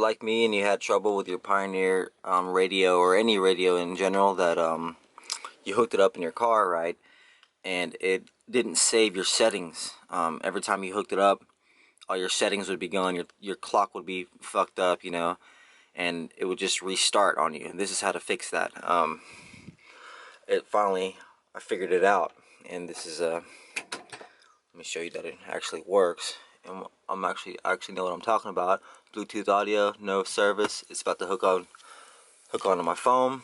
like me and you had trouble with your Pioneer radio, or any radio in general, that you hooked it up in your car, right? And it didn't save your settings. Every time you hooked it up, all your settings would be gone. Your clock would be fucked up, you know, and it would just restart on you. And this is how to fix that. I figured it out, and this is let me show you that it actually works. And I actually know what I'm talking about. Bluetooth audio, no service. It's about to hook onto my phone.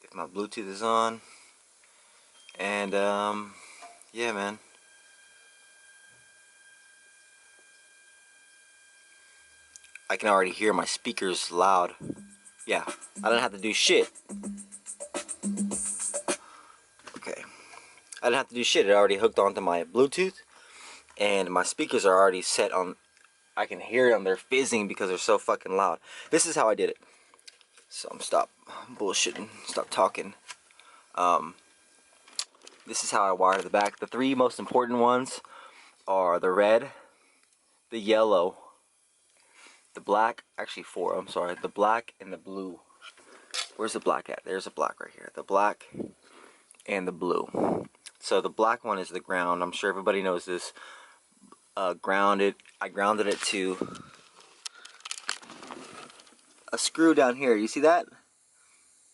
If my Bluetooth is on, and yeah, man. I can already hear my speakers loud. Yeah, I don't have to do shit. Okay, I didn't have to do shit. It already hooked onto my Bluetooth, and my speakers are already set on. I can hear them. They're fizzing because they're so fucking loud. This is how I did it. So I'm stop bullshitting. Stop talking. This is how I wire the back. The three most important ones are the red, the yellow, the black. Actually, four. I'm sorry. The black and the blue. Where's the black at? There's a black right here. The black and the blue. So the black one is the ground. I'm sure everybody knows this. I grounded it to a screw down here. You see that?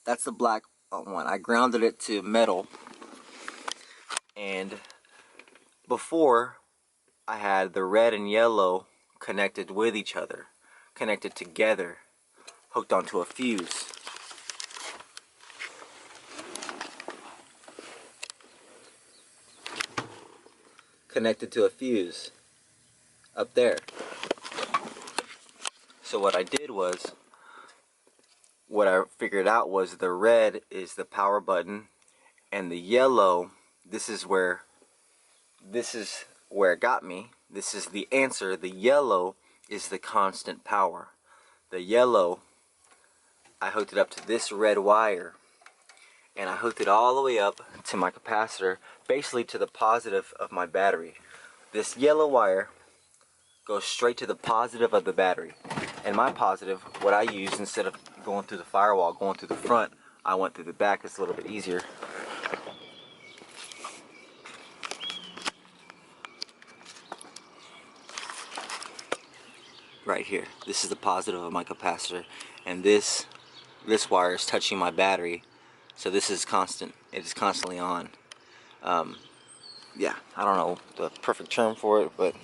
That's the black one. I grounded it to metal. And before, I had the red and yellow connected with each other, connected together, hooked onto a fuse. Connected to a fuse up there. So what I did was, what I figured out was the red is the power button, and the yellow, this is where it got me. This is the answer. The yellow is the constant power. The yellow, I hooked it up to this red wire, and I hooked it all the way up to my capacitor, basically to the positive of my battery. This yellow wire goes straight to the positive of the battery. And my positive, what I used, instead of going through the firewall, going through the front, I went through the back. It's a little bit easier. Right here. This is the positive of my capacitor, and this wire is touching my battery, so this is constant. It is constantly on. Yeah, I don't know the perfect term for it, but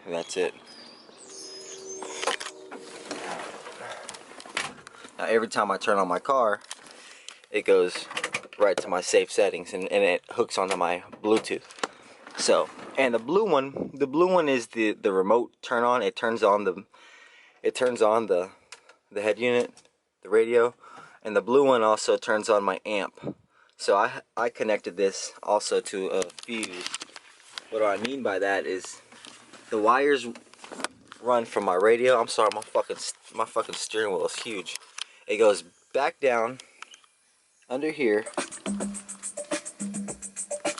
that's it. Now every time I turn on my car, it goes right to my safe settings, and it hooks onto my Bluetooth. So, and the blue one is the remote turn on. It turns on the head unit, the radio, and the blue one also turns on my amp. So I connected this also to a fuse. What do I mean by that is the wires run from my radio. I'm sorry, my fucking steering wheel is huge. It goes back down under here.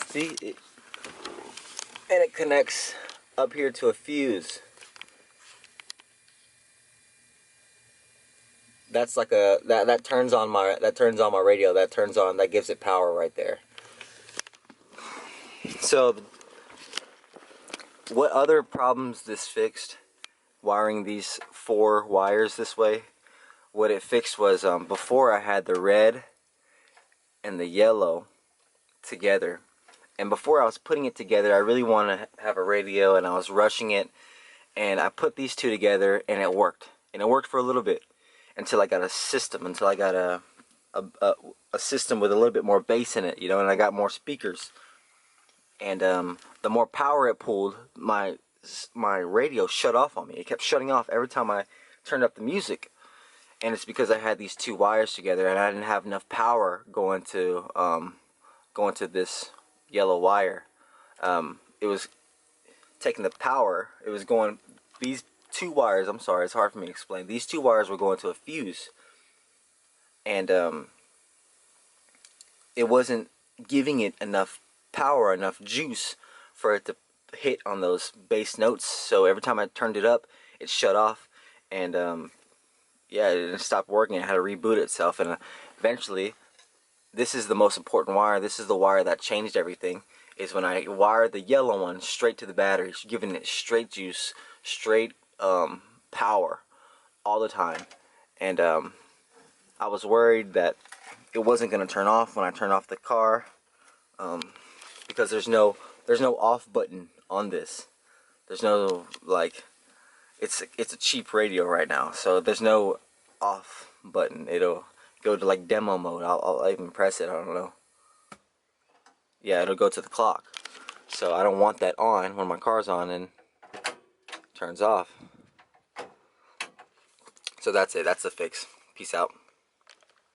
See, and it connects up here to a fuse. That's like that turns on my radio. That gives it power right there. So what other problems this fixed, wiring these four wires this way? What it fixed was, before I had the red and the yellow together, and before I was putting it together, I really wanted to have a radio, and I was rushing it, and I put these two together, and it worked. And it worked for a little bit, until I got a system, until I got a system with a little bit more bass in it, you know, and I got more speakers. And the more power it pulled, my radio shut off on me. It kept shutting off every time I turned up the music. And it's because I had these two wires together, and I didn't have enough power going to this yellow wire. It was taking the power. It was going, these two wires, I'm sorry, it's hard for me to explain. These two wires were going to a fuse, and it wasn't giving it enough power, enough juice for it to hit on those bass notes. So every time I turned it up, it shut off, and yeah, it stopped working. It had to reboot itself, and eventually, this is the most important wire. This is the wire that changed everything. Is when I wired the yellow one straight to the battery, giving it straight juice, straight power all the time, and I was worried that it wasn't gonna turn off when I turned off the car, because there's no off button on this. There's no, like, it's a cheap radio right now, so there's no off button. It'll go to like demo mode. I'll even press it. I don't know. Yeah, it'll go to the clock. So I don't want that on when my car's on and turns off. So that's it. That's the fix. Peace out.